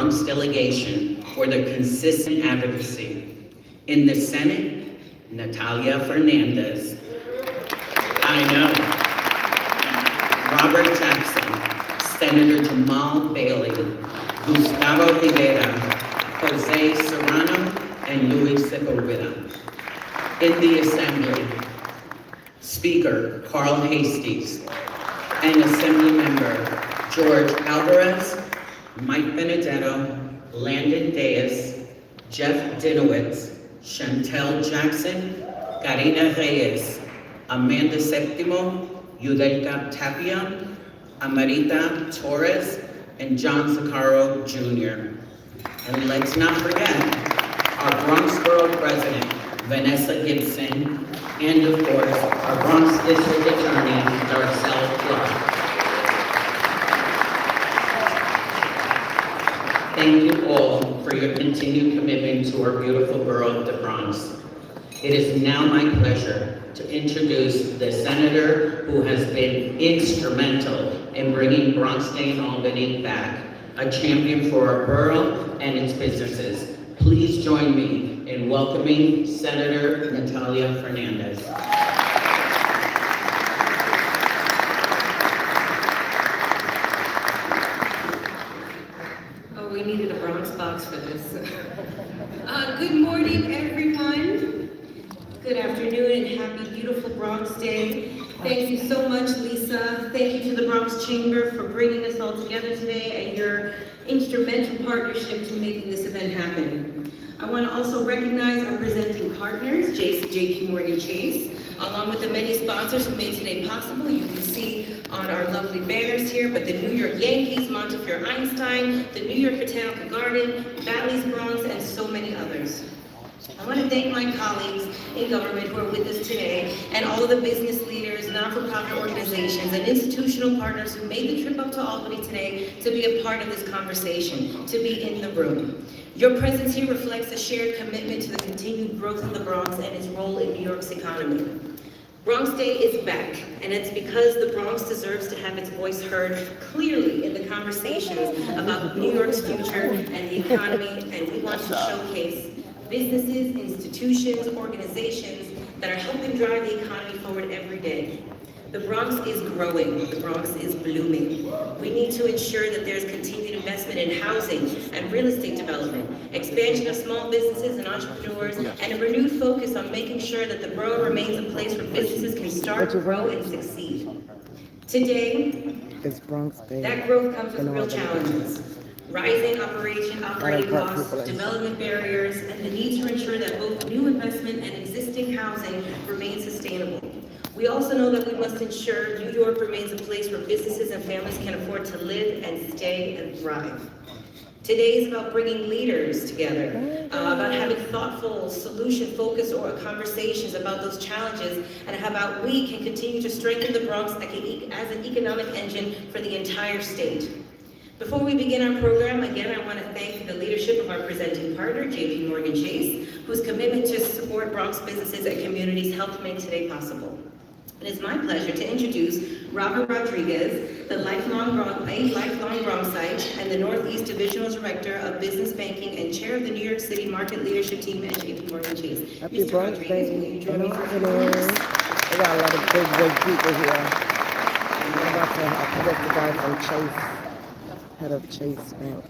Bronx delegation for their consistent advocacy. In the Senate, Natalia Fernandez. I know. Robert Jackson, Senator Jamal Bailey, Gustavo Rivera, Jose Serrano, and Luis Sepulveda. In the Assembly, Speaker Carl Hastings, and Assembly Member George Alvarez, Mike Benedetto, Landon Diaz, Jeff Dinowitz, Chantel Jackson, Karina Reyes, Amanda Septimo, Yudelka Tapia, Amarita Torres, and John Zaccaro Jr. And let's not forget our Bronx Borough President, Vanessa Gibson, and of course, our Bronx District Attorney, Darcel Clark. Thank you all for your continued commitment to our beautiful borough of the Bronx. It is now my pleasure to introduce the senator who has been instrumental in bringing Bronx Day in Albany back, a champion for our borough and its businesses. Please join me in welcoming Senator Natalia Fernandez. Oh, we needed a Bronx box for this. Good morning, everyone. Good afternoon and happy beautiful Bronx Day. Thank you so much, Lisa. Thank you to the Bronx Chamber for bringing us all together today and your instrumental partnership to making this event happen. I want to also recognize our presenting partners, JP Morgan Chase, along with the many sponsors who made today possible. You can see on our lovely banners here, but the New York Yankees, Montefiore Einstein, the New York Botanical Garden, Bally's Bronx, and so many others. I want to thank my colleagues in government who are with us today and all of the business leaders, non-for-profit organizations, and institutional partners who made the trip up to Albany today to be a part of this conversation, to be in the room. Your presence here reflects a shared commitment to the continued growth of the Bronx and its role in New York's economy. Bronx Day is back, and it's because the Bronx deserves to have its voice heard clearly in the conversations about New York's future and the economy, and we want to showcase businesses, institutions, organizations that are helping drive the economy forward every day. The Bronx is growing, the Bronx is blooming. We need to ensure that there's continued investment in housing and real estate development, expansion of small businesses and entrepreneurs, and a renewed focus on making sure that the borough remains a place where businesses can start, grow, and succeed. Today, that growth comes with real challenges. Rising operating costs, development barriers, and the need to ensure that both new investment and existing housing remain sustainable. We also know that we must ensure New York remains a place where businesses and families can afford to live and stay and thrive. Today is about bringing leaders together, about having thoughtful, solution-focused conversations about those challenges, and how about we can continue to strengthen the Bronx as an economic engine for the entire state. Before we begin our program, again, I want to thank the leadership of our presenting partner, JP Morgan Chase, whose commitment to support Bronx businesses and communities helped make today possible. It is my pleasure to introduce Robert Rodriguez, a lifelong Bronxite and the Northeast Divisional Director of Business Banking and Chair of the New York City Market Leadership Team at JP Morgan Chase. Happy Bronx Day. We got a lot of big people here. I'm about to get the guy from Chase. Head of Chase Bank.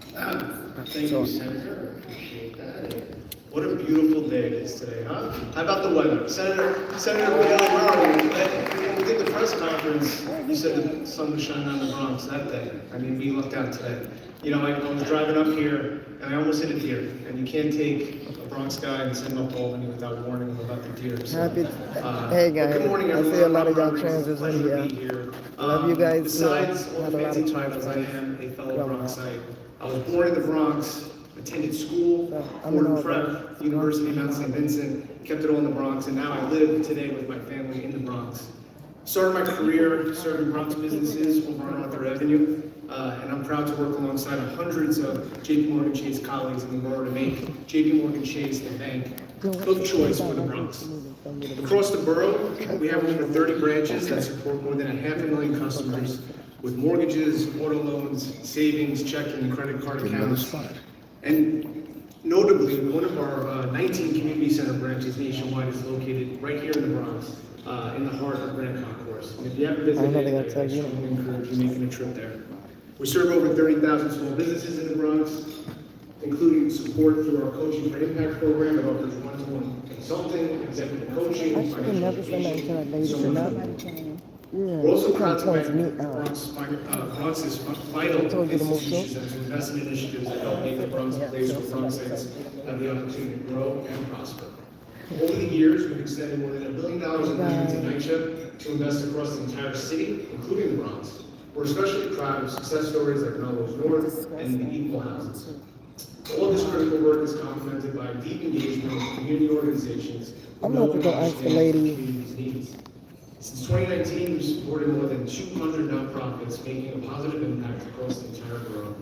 Thank you, Senator. Appreciate that. What a beautiful day it is today, huh? How about the weather? Senator Bailey, where are you? When we did the press conference, you said the sun was shining on the Bronx that day. I mean, we lucked out today. You know, I was driving up here, and I almost hit a deer. And you can't take a Bronx guy and send him up to Albany without warning him about the deer. So, hey guys, good morning, I everyone. see a lot of young transits in here. Love you guys. Besides all the fancy titles, I am a fellow Bronxite. I was born in the Bronx, attended school, Fordham Prep, University of Mount St. Vincent, kept it all in the Bronx, and now I live today with my family in the Bronx. Started my career serving Bronx businesses over on Arthur Avenue, and I'm proud to work alongside hundreds of JP Morgan Chase colleagues in the borough to make JP Morgan Chase the bank of choice for the Bronx. Across the borough, we have over 30 branches that support more than 500,000 customers, with mortgages, auto loans, savings, checking, and credit card accounts. And notably, one of our 19 community center branches nationwide is located right here in the Bronx, in the heart of Grand Concourse. And if you ever visit it, I strongly encourage you making a trip there. We serve over 30,000 small businesses in the Bronx, including support through our Coaching for Impact program that offers one-to-one consulting, executive coaching, I should have never said that to that lady, so but much not. more. Yeah, We're also she proud to points thank me the out. Bronx's vital told you to move institutions and to invest in initiatives that help make the Bronx a place where Bronxites have the opportunity to grow and prosper. Over the years, we've extended more than $1 billion in grants and NYCHA to invest across the entire city, including the Bronx. We're especially proud of success stories like Melrose North and the Equal Houses. All this critical work is complemented by deep engagement with community organizations. I'm about to go ask the lady. Needs. Since 2019, we've supported more than 200 nonprofits, making a positive impact across the entire borough.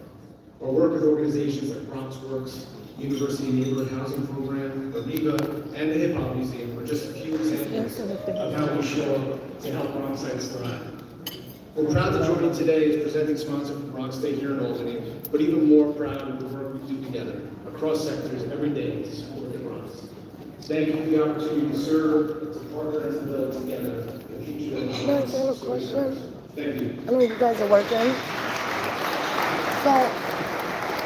Our work with organizations like Bronx Works, University Neighborhood Housing Program, Ariba, and the Hip Hop Museum are just a few examples of how we show up to help Bronxites thrive. We're proud to join you today as presenting sponsor for Bronx Day here in Albany, but even more proud of the work we do together across sectors every day to support the Bronx. Thank you for the opportunity to serve, to partner and to build together. Can I ask you a question? Thank you. I know you guys are working. So,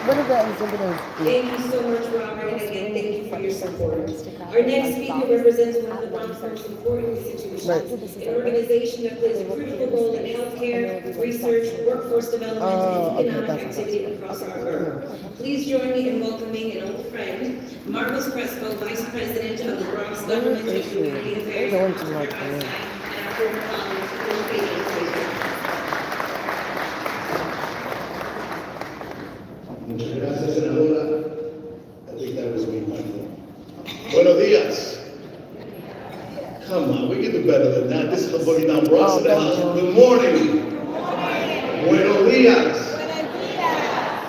what are the exhibitors do? Thank you so much, Robert, and again, thank you for your support. Our next speaker represents one of the Bronx's most important institutions, an organization that plays a critical role in healthcare, research, workforce development, and economic activity across our borough. Please join me in welcoming an old friend, Marcos Crespo, Vice President of the Bronx Government and Community Affairs, and our former colleague, Muchas gracias, senadora. I think that was me, Michael. Buenos dias. Come on, we can do better than that. This is the Boogie Down Bronx in the house. Good morning. Buenos dias.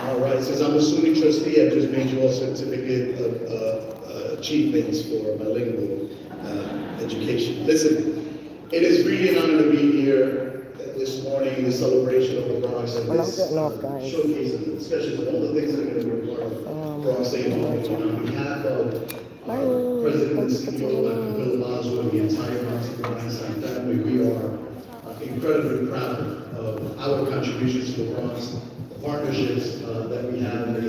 All right, since I'm a SUNY trustee, I just made you all certificate of achievements for bilingual education. Listen, it is really an honor to be here this morning, the celebration of the Bronx and this showcase of the discussions and all the things that are going to be part of Bronx Day. On behalf of President and CEO Dr. Bill Boswell and the entire Bronx and family, we are incredibly proud of our contributions to the Bronx, the partnerships that we have in the